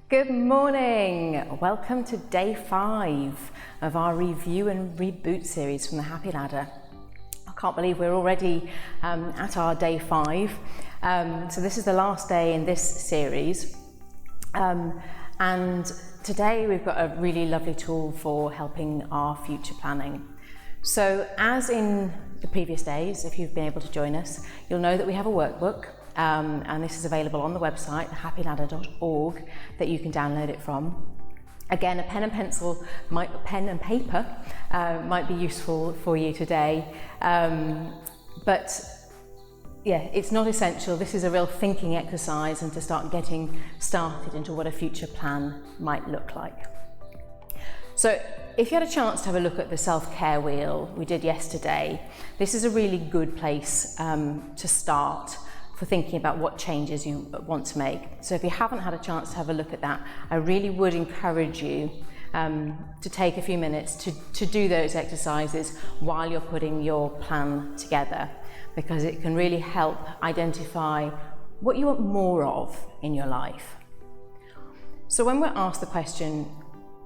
Good morning! Welcome to day 5 of our review and reboot series from the Happy Ladder. I can't believe we're already at our day 5. So this is the last day in this series. And today we've got a really lovely tool for helping our future planning. So as in the previous days, if you've been able to join us, you'll know that we have a workbook. And this is available on the website, happyladder.org, that you can download it from. Again, a pen and paper might be useful for you today. But yeah, it's not essential. This is a real thinking exercise and to start getting started into what a future plan might look like. So if you had a chance to have a look at the self-care wheel we did yesterday, this is a really good place to start for thinking about what changes you want to make. So if you haven't had a chance to have a look at that, I really would encourage you to take a few minutes to do those exercises while you're putting your plan together, because it can really help identify what you want more of in your life. So when we're asked the question,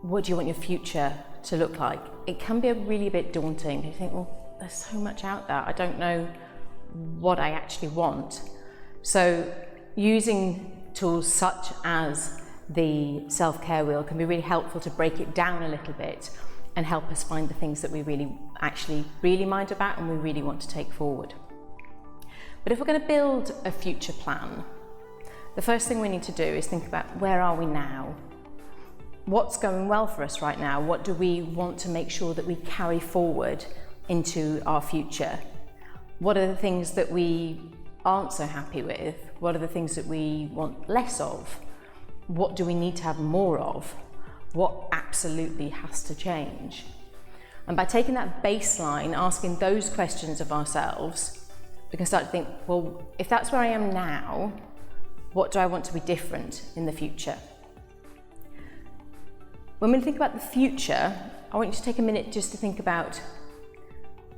what do you want your future to look like? It can be really a bit daunting. You think, well, there's so much out there. I don't know what I actually want. So using tools such as the self-care wheel can be really helpful to break it down a little bit and help us find the things that we really mind about and we really want to take forward. But if we're going to build a future plan, the first thing we need to do is think about, where are we now? What's going well for us right now? What do we want to make sure that we carry forward into our future? What are the things that we aren't so happy with? What are the things that we want less of? What do we need to have more of? What absolutely has to change? And by taking that baseline, asking those questions of ourselves, we can start to think, well, if that's where I am now, what do I want to be different in the future? When we think about the future, I want you to take a minute just to think about,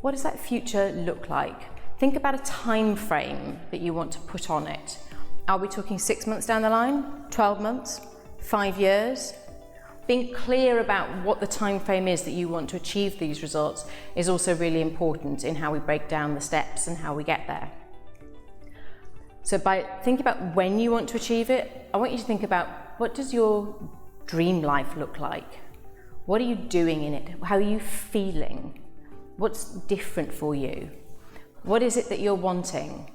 what does that future look like? Think about a time frame that you want to put on it. Are we talking 6 months down the line, 12 months, 5 years? Being clear about what the time frame is that you want to achieve these results is also really important in how we break down the steps and how we get there. So by thinking about when you want to achieve it, I want you to think about, what does your dream life look like? What are you doing in it? How are you feeling? What's different for you? What is it that you're wanting?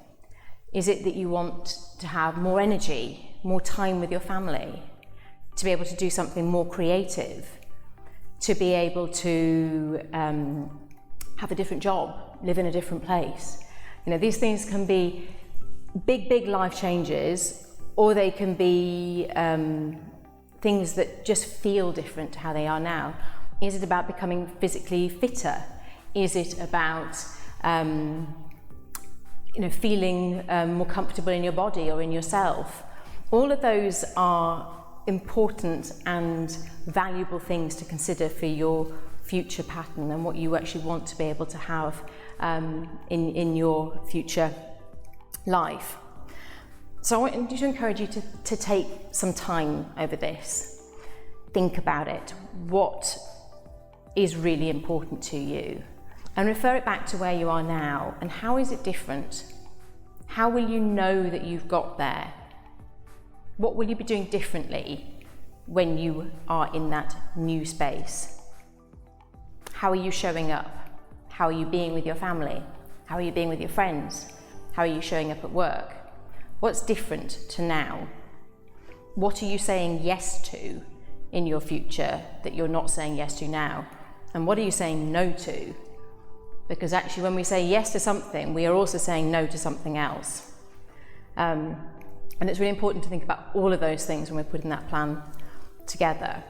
Is it that you want to have more energy, more time with your family, to be able to do something more creative, to be able to have a different job, live in a different place? You know, these things can be big life changes, or they can be things that just feel different to how they are now. Is it about becoming physically fitter? Is it about feeling more comfortable in your body or in yourself? All of those are important and valuable things to consider for your future pattern and what you actually want to be able to have in your future life. So I want to encourage you to take some time over this. Think about it. What is really important to you? And refer it back to where you are now, and how is it different? How will you know that you've got there? What will you be doing differently when you are in that new space? How are you showing up? How are you being with your family? How are you being with your friends? How are you showing up at work? What's different to now? What are you saying yes to in your future that you're not saying yes to now? And what are you saying no to? Because actually when we say yes to something, we are also saying no to something else. And it's really important to think about all of those things when we're putting that plan together.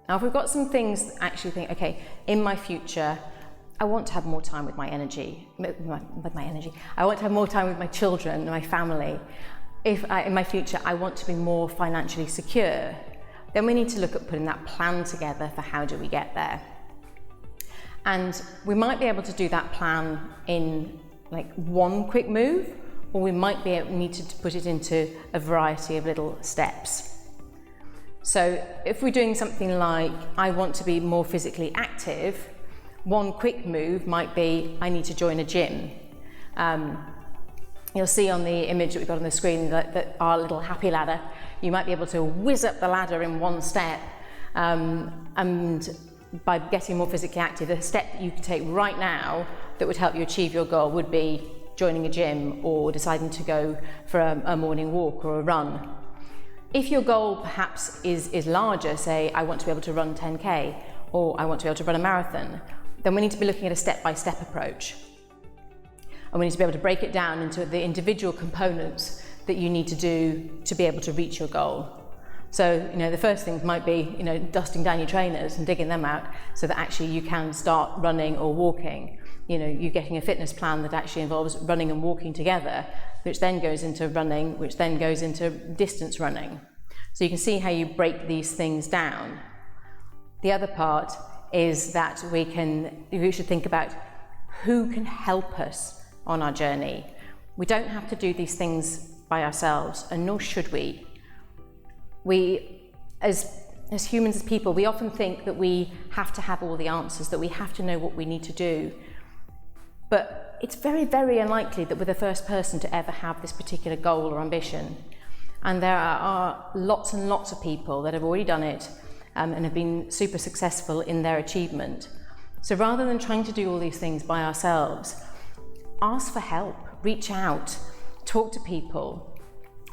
Now, if we've got some things that actually think, okay, in my future, I want to have more time with my energy. I want to have more time with my children and my family. In my future, I want to be more financially secure. Then we need to look at putting that plan together for how do we get there. And we might be able to do that plan in like one quick move, or we might need to put it into a variety of little steps. So if we're doing something like, I want to be more physically active, one quick move might be, I need to join a gym. You'll see on the image that we've got on the screen that our little happy ladder, you might be able to whiz up the ladder in one step. And by getting more physically active, a step that you could take right now that would help you achieve your goal would be joining a gym or deciding to go for a morning walk or a run. If your goal perhaps is larger, say I want to be able to run 10K or I want to be able to run a marathon, then we need to be looking at a step-by-step approach. And we need to be able to break it down into the individual components that you need to do to be able to reach your goal. So, the first thing might be, dusting down your trainers and digging them out so that actually you can start running or walking. You're getting a fitness plan that actually involves running and walking together, which then goes into running, which then goes into distance running. So you can see how you break these things down. The other part is that we should think about who can help us on our journey. We don't have to do these things by ourselves, and nor should we. We, as humans, as people, we often think that we have to have all the answers, that we have to know what we need to do. But it's very, very unlikely that we're the first person to ever have this particular goal or ambition. And there are lots and lots of people that have already done it and have been super successful in their achievement. So rather than trying to do all these things by ourselves, ask for help, reach out, talk to people,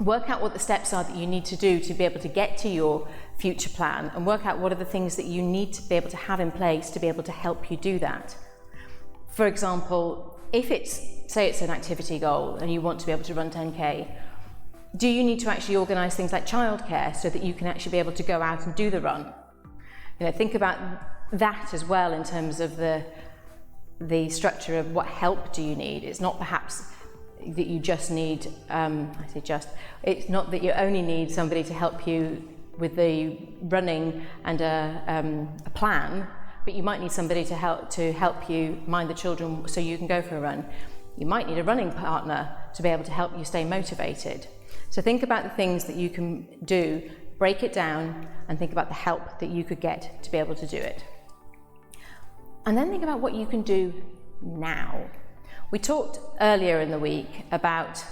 work out what the steps are that you need to do to be able to get to your future plan, and work out what are the things that you need to be able to have in place to be able to help you do that. For example, if say it's an activity goal and you want to be able to run 10K, do you need to actually organise things like childcare so that you can actually be able to go out and do the run? Think about that as well in terms of the structure of what help do you need. It's not perhaps that you just need, it's not that you only need somebody to help you with the running and a plan, but you might need somebody to help you mind the children so you can go for a run. You might need a running partner to be able to help you stay motivated. So think about the things that you can do, break it down, and think about the help that you could get to be able to do it. And then think about what you can do now. We talked earlier in the week about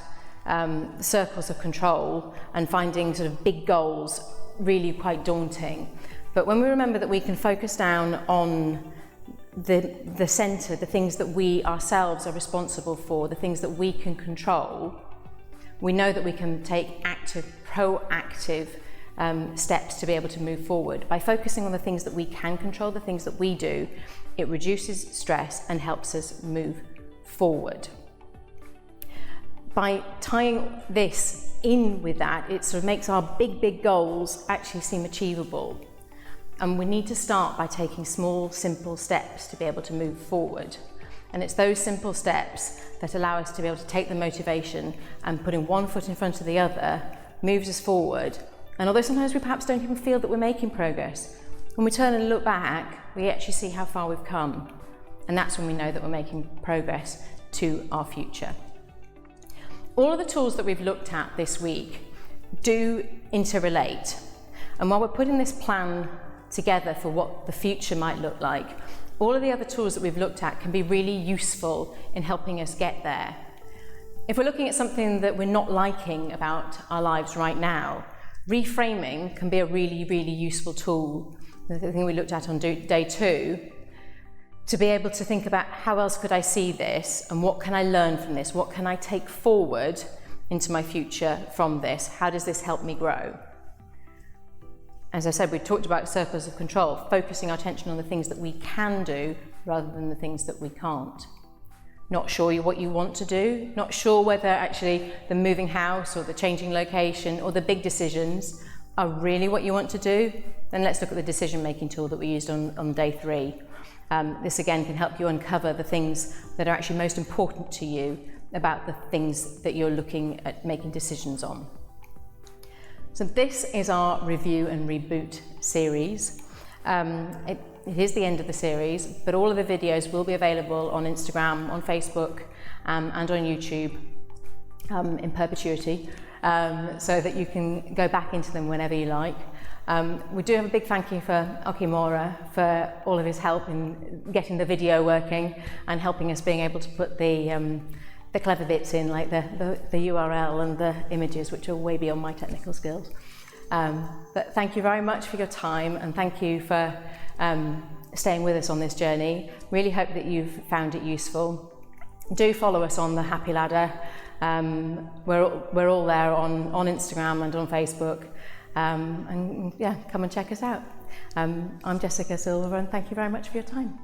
circles of control and finding sort of big goals really quite daunting. But when we remember that we can focus down on the centre, the things that we ourselves are responsible for, the things that we can control, we know that we can take active, proactive steps to be able to move forward. By focusing on the things that we can control, the things that we do, it reduces stress and helps us move forward. By tying this in with that, it sort of makes our big goals actually seem achievable. And we need to start by taking small, simple steps to be able to move forward. And it's those simple steps that allow us to be able to take the motivation, and putting one foot in front of the other moves us forward. And although sometimes we perhaps don't even feel that we're making progress, when we turn and look back, we actually see how far we've come. And that's when we know that we're making progress to our future. All of the tools that we've looked at this week do interrelate. And while we're putting this plan together for what the future might look like, all of the other tools that we've looked at can be really useful in helping us get there. If we're looking at something that we're not liking about our lives right now, reframing can be a really, really useful tool. The thing we looked at on day 2, to be able to think about how else could I see this and what can I learn from this? What can I take forward into my future from this? How does this help me grow? As I said, we talked about circles of control, focusing our attention on the things that we can do rather than the things that we can't. Not sure what you want to do, not sure whether actually the moving house or the changing location or the big decisions are really what you want to do, then let's look at the decision-making tool that we used on day 3. This again can help you uncover the things that are actually most important to you about the things that you're looking at making decisions on. So this is our Review and Reboot series. It is the end of the series, but all of the videos will be available on Instagram, on Facebook, and on YouTube in perpetuity, so that you can go back into them whenever you like. We do have a big thank you for Okimura for all of his help in getting the video working and helping us being able to put the clever bits in, like the URL and the images, which are way beyond my technical skills. But thank you very much for your time, and thank you for staying with us on this journey. Really hope that you've found it useful. Do follow us on the Happy Ladder. We're all there on Instagram and on Facebook. And yeah, come and check us out. I'm Jessica Silver, and thank you very much for your time.